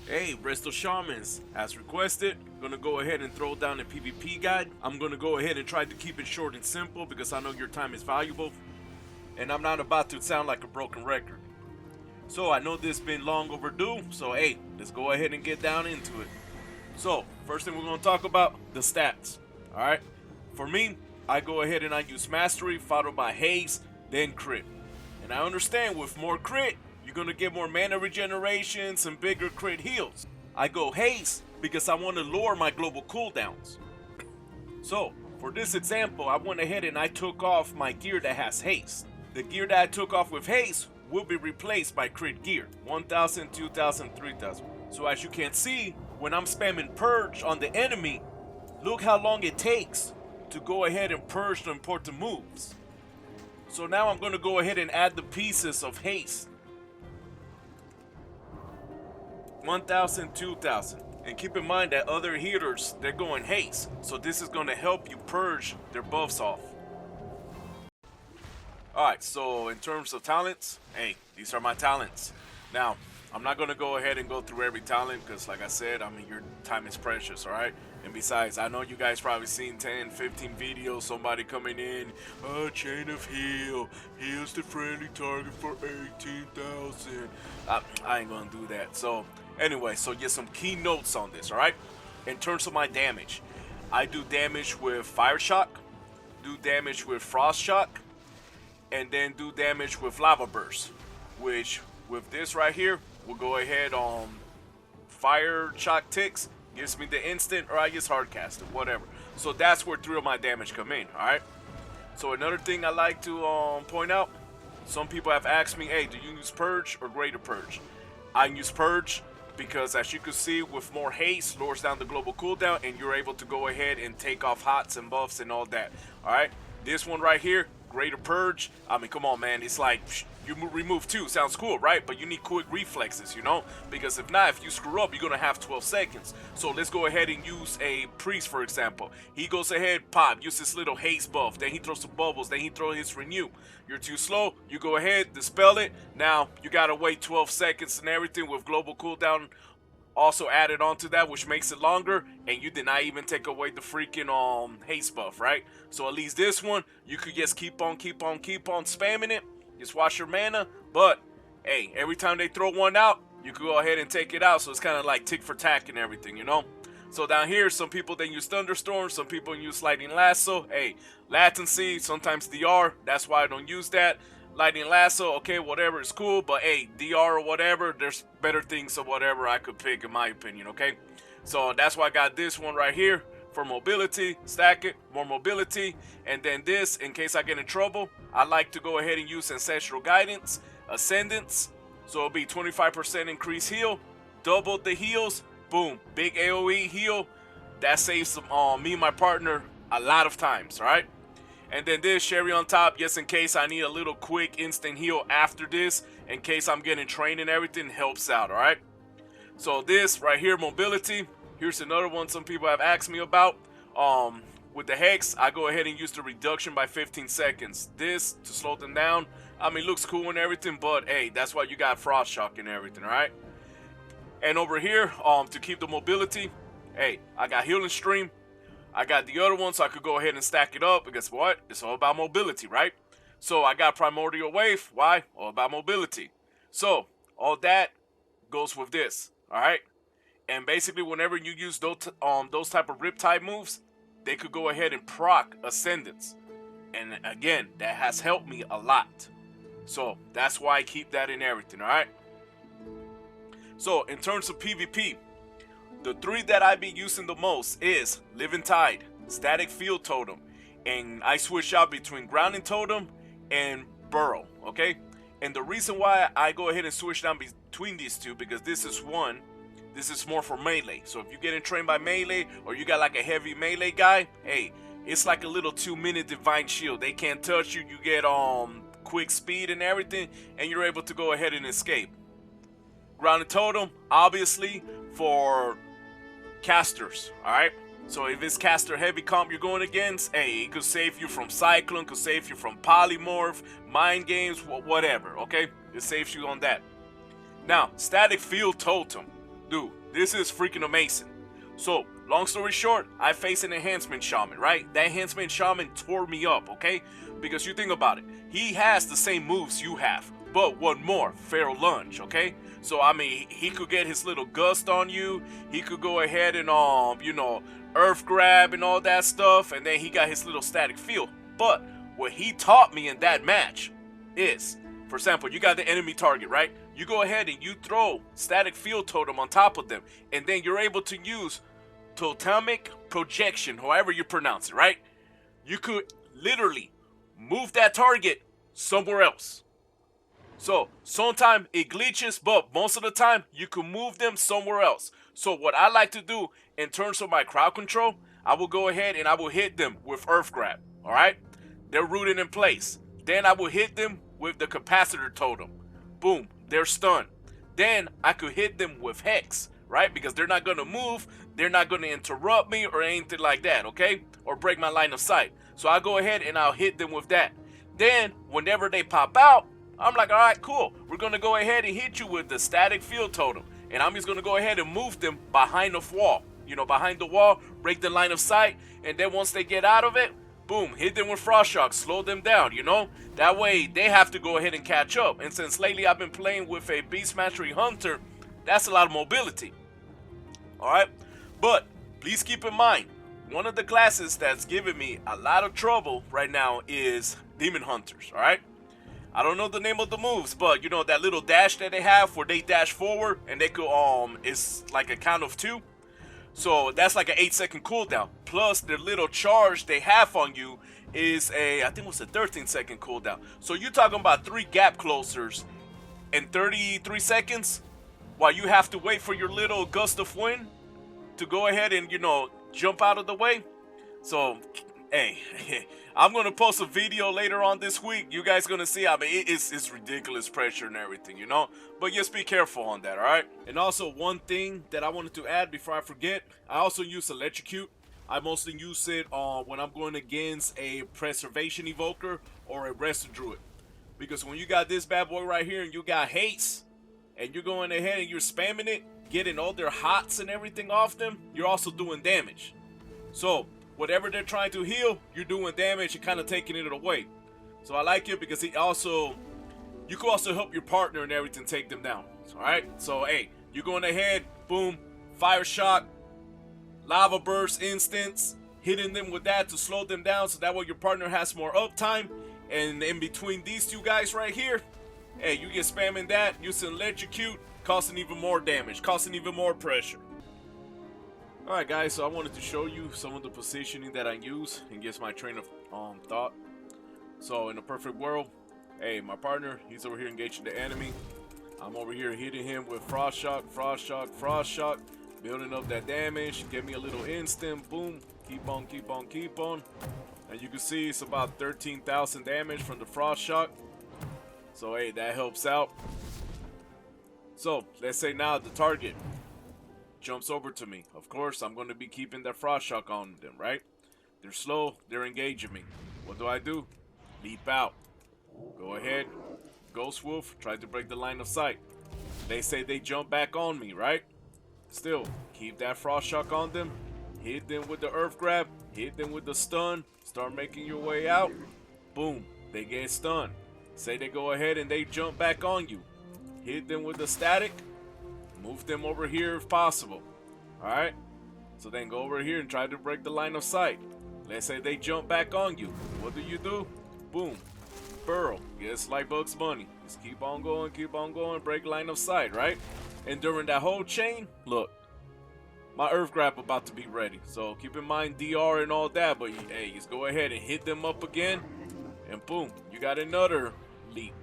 Hey, Resto Shamans, as requested, gonna go ahead and throw down a PvP guide. I'm gonna go ahead and try to keep it short and simple because I know your time is valuable, and I'm not about to sound like a broken record. So I know this has been long overdue, so hey, let's go ahead and get down into it. So, first thing we're gonna talk about, the stats, alright? For me, I go ahead and I use Mastery, followed by Haste, then Crit. And I understand with more Crit, you're gonna get more mana regeneration, some bigger crit heals. I go Haste because I want to lower my global cooldowns. So, for this example, I went ahead and I took off my gear that has Haste. The gear that I took off with Haste will be replaced by crit gear, 1000, 2000, 3000. So as you can see, when I'm spamming Purge on the enemy, look how long it takes to go ahead and purge the important moves. So now I'm going to go ahead and add the pieces of Haste. 1000, 2000. And keep in mind that other healers, they're going Haste. So this is going to help you purge their buffs off. Alright, so in terms of talents, hey, these are my talents. Now, I'm not going to go ahead and go through every talent because like I said, I mean, your time is precious, alright? And besides, I know you guys probably seen 10, 15 videos, somebody coming in, chain of heal, heals the friendly target for 18,000. I ain't gonna do that. So, anyway, so get some key notes on this, alright? In terms of my damage, I do damage with Fire Shock, do damage with Frost Shock, and then do damage with Lava Burst, which, with this right here, we'll go ahead on Fire Shock ticks, gives me the instant, or I just hardcast it, whatever. So that's where 3 of my damage come in, alright? So another thing I like to point out, some people have asked me, hey, do you use Purge or Greater Purge? I use Purge because as you can see, with more haste, lowers down the global cooldown, and you're able to go ahead and take off hots and buffs and all that, alright? This one right here, Greater Purge, I mean, come on, man, it's like, you remove 2, sounds cool, right? But you need quick reflexes, you know? Because if not, if you screw up, you're gonna have 12 seconds. So let's go ahead and use a Priest, for example. He goes ahead, pop, use this little haste buff, then he throws some bubbles, then he throws his renew. You're too slow, you go ahead, dispel it. Now, you gotta wait 12 seconds and everything with global cooldown also added onto that, which makes it longer, and you did not even take away the freaking haste buff, right? So at least this one, you could just keep on spamming it. Just watch your mana, but hey, every time they throw one out, you can go ahead and take it out. So it's kind of like tick for tack and everything, you know? So down here, some people they use Thunderstorm, some people use Lightning Lasso. Hey, latency, sometimes DR, that's why I don't use that. Lightning Lasso, okay, whatever, is cool, but hey, DR or whatever, there's better things or whatever I could pick in my opinion, okay? So that's why I got this one right here. For mobility, stack it, more mobility, and then this, in case I get in trouble, I like to go ahead and use Ancestral Guidance, Ascendance, so it'll be 25% increase heal, double the heals, boom, big AoE heal, that saves me and my partner a lot of times, alright? And then this, cherry on top, just in case I need a little quick instant heal after this, in case I'm getting trained and everything, helps out, alright? So this, right here, mobility. Here's another one some people have asked me about. With the Hex, I go ahead and use the reduction by 15 seconds. This, to slow them down, I mean, looks cool and everything, but hey, that's why you got Frost Shock and everything, alright? And over here, to keep the mobility, hey, I got Healing Stream. I got the other one, so I could go ahead and stack it up, because what? It's all about mobility, right? So I got Primordial Wave. Why? All about mobility. So, all that goes with this, alright? And basically, whenever you use those type of Riptide moves, they could go ahead and proc Ascendance. And again, that has helped me a lot. So, that's why I keep that in everything, alright? So, in terms of PvP, the 3 that I've been using the most is Living Tide, Static Field Totem, and I switch out between Grounding Totem and Burrow, okay? And the reason why I go ahead and switch down between these two, because this is more for melee. So if you're getting trained by melee, or you got like a heavy melee guy, hey, it's like a little 2-minute Divine Shield. They can't touch you, you get quick speed and everything, and you're able to go ahead and escape. Grounded Totem, obviously, for casters, alright? So if it's caster heavy comp you're going against, hey, it could save you from Cyclone, could save you from Polymorph, Mind Games, whatever, okay? It saves you on that. Now, Static Field Totem. Dude, this is freaking amazing. So, long story short, I faced an enhancement shaman, right? That enhancement shaman tore me up, okay? Because you think about it, he has the same moves you have, but one more, Feral Lunge, okay? So, I mean, he could get his little gust on you, he could go ahead and, you know, earth grab and all that stuff, and then he got his little static field. But, what he taught me in that match is, for example, you got the enemy target, right? You go ahead and you throw static field totem on top of them, and then you're able to use totemic projection, however you pronounce it, right? You could literally move that target somewhere else. So sometimes it glitches, but most of the time you can move them somewhere else. So what I like to do in terms of my crowd control, I will go ahead and I will hit them with earth grab. All right, they're rooted in place. Then I will hit them with the capacitor totem. Boom, they're stunned. Then I could hit them with hex, right? Because they're not gonna move, they're not gonna interrupt me or anything like that, okay? Or break my line of sight. So I go ahead and I'll hit them with that. Then whenever they pop out, I'm like, all right, cool. We're gonna go ahead and hit you with the static field totem, and I'm just gonna go ahead and move them behind the wall. You know, behind the wall, break the line of sight, and then once they get out of it, boom, hit them with frost shock, slow them down, you know? That way they have to go ahead and catch up. And since lately I've been playing with a Beast Mastery Hunter, that's a lot of mobility. Alright? But please keep in mind, one of the classes that's giving me a lot of trouble right now is Demon Hunters, alright? I don't know the name of the moves, but you know that little dash that they have where they dash forward and they could it's like a count of 2. So that's like an 8-second cooldown. Plus the little charge they have on you is I think it was a 13-second cooldown. So you're talking about 3 gap closers in 33 seconds while you have to wait for your little gust of wind to go ahead and, you know, jump out of the way. So, hey, I'm going to post a video later on this week. You guys going to see, I mean, it's ridiculous pressure and everything, you know? But just be careful on that, alright? And also, one thing that I wanted to add before I forget, I also use Electrocute. I mostly use it when I'm going against a Preservation Evoker or a Resto Druid. Because when you got this bad boy right here and you got haste, and you're going ahead and you're spamming it, getting all their hots and everything off them, you're also doing damage. So, whatever they're trying to heal, you're doing damage and kind of taking it away. So I like it because you can also help your partner and everything take them down. Alright? So hey, you're going ahead, boom, fire shot, lava burst instance, hitting them with that to slow them down so that way your partner has more uptime. And in between these two guys right here, hey, you get spamming that, using Electrocute, causing even more damage, causing even more pressure. Alright guys, so I wanted to show you some of the positioning that I use and just my train of thought. So in a perfect world, hey, my partner, he's over here engaging the enemy. I'm over here hitting him with frost shock, frost shock, frost shock, building up that damage, give me a little instant, boom, keep on, keep on, keep on. And you can see it's about 13,000 damage from the frost shock. So hey, that helps out. So let's say now the target jumps over to me. Of course, I'm going to be keeping that frost shock on them, right? They're slow, they're engaging me. What do? Leap out. Go ahead, Ghost Wolf, try to break the line of sight. They say they jump back on me, right? Still, keep that frost shock on them. Hit them with the earth grab, hit them with the stun, start making your way out. Boom, they get stunned. Say they go ahead and they jump back on you. Hit them with the static. Move them over here if possible. Alright? So then go over here and try to break the line of sight. Let's say they jump back on you. What do? Boom. Burrow. Just like Bugs Bunny. Just keep on going, break line of sight, right? And during that whole chain, look, my earth grab about to be ready. So keep in mind DR and all that, but hey, just go ahead and hit them up again. And boom, you got another leap.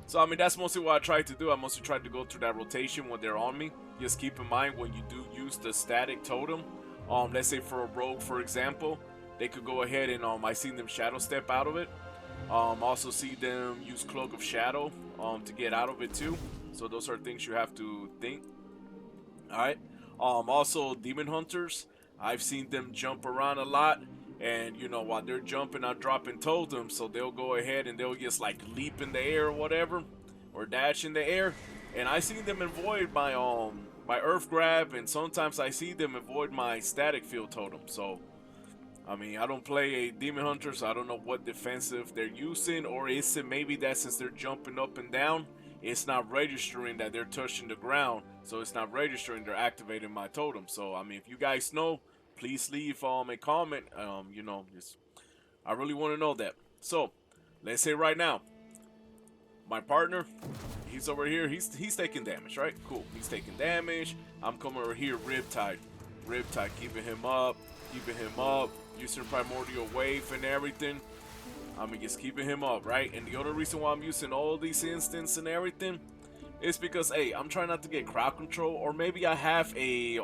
So, I mean, that's mostly what I try to do. I mostly try to go through that rotation when they're on me. Just keep in mind when you do use the static totem, let's say for a rogue, for example, they could go ahead and, I seen them shadow step out of it. Also see them use Cloak of Shadow, to get out of it too. So those are things you have to think. Alright. Also, Demon Hunters, I've seen them jump around a lot. And, you know, while they're jumping, I'm dropping totems, so they'll go ahead and they'll just, like, leap in the air or whatever, or dash in the air. And I seen them avoid my my earth grab, and sometimes I see them avoid my static field totem. So I mean, I don't play a demon hunter, so I don't know what defensive they're using, or is it maybe that since they're jumping up and down, it's not registering that they're touching the ground, so it's not registering they're activating my totem. So I mean, if you guys know, please leave a comment. You know, I really want to know that. So let's say right now, my partner, he's over here. He's taking damage, right? Cool. He's taking damage. I'm coming over here, Riptide, keeping him up, using Primordial Wave and everything. I mean, just keeping him up, right? And the other reason why I'm using all these instants and everything is because, hey, I'm trying not to get crowd control, or maybe I have a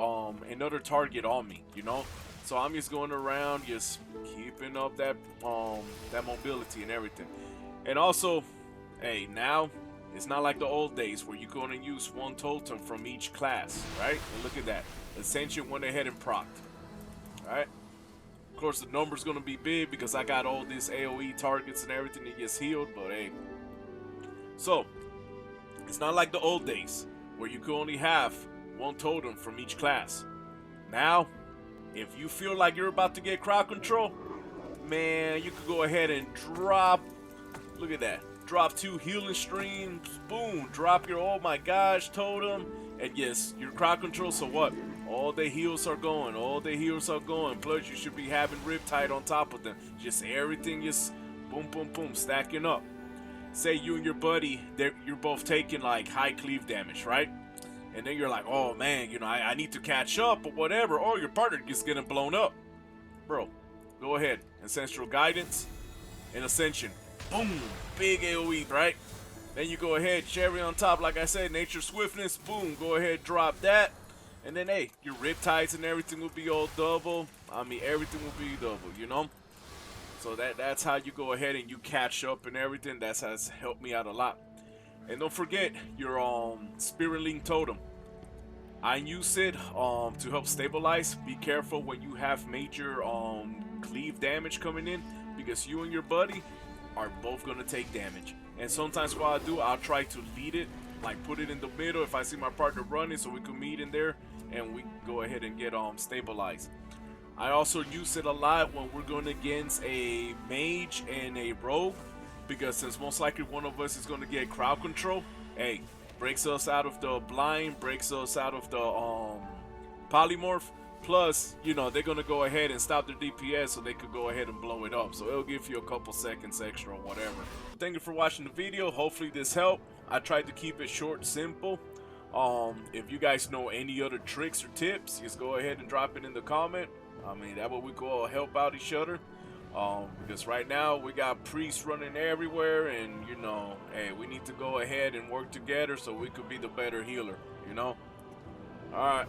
another target on me, you know. So I'm just going around, just keeping up that mobility and everything. And also, hey, now it's not like the old days where you're going to use one totem from each class, right? And look at that, Ascension went ahead and procced, right? Of course, the number's gonna be big because I got all these AoE targets and everything that gets healed, but hey. So, it's not like the old days where you could only have one totem from each class. Now, if you feel like you're about to get crowd control, man, you could go ahead and drop, look at that, drop 2 healing streams, boom, drop your oh my gosh totem, and yes, your crowd control, so what? All the heals are going, plus you should be having Riptide on top of them. Just everything just boom, boom, boom, stacking up. Say you and your buddy, you're both taking like high cleave damage, right? And then you're like, oh man, you know, I need to catch up or whatever, or your partner gets getting blown up. Bro, go ahead, Ancestral Guidance and Ascension. Boom, big AoE, right? Then you go ahead, cherry on top, like I said, Nature Swiftness, boom, go ahead, drop that. And then, hey, your Riptides and everything will be all double. I mean, everything will be double, you know? So that's how you go ahead and you catch up and everything. That has helped me out a lot. And don't forget your Spirit Link Totem. I use it to help stabilize. Be careful when you have major cleave damage coming in, because you and your buddy are both going to take damage. And sometimes what I do, I'll try to lead it, like put it in the middle if I see my partner running, so we can meet in there and we go ahead and get stabilized. I also use it a lot when we're going against a mage and a rogue, because since most likely one of us is going to get crowd control, hey, breaks us out of the blind, breaks us out of the polymorph, plus, you know, they're going to go ahead and stop their DPS so they could go ahead and blow it up. So it'll give you a couple seconds extra or whatever. Thank you for watching the video. Hopefully this helped. I tried to keep it short, simple. If you guys know any other tricks or tips, just go ahead and drop it in the comment. I mean, that way we can all help out each other. Because right now we got priests running everywhere, and you know, hey, we need to go ahead and work together so we could be the better healer, you know. All right.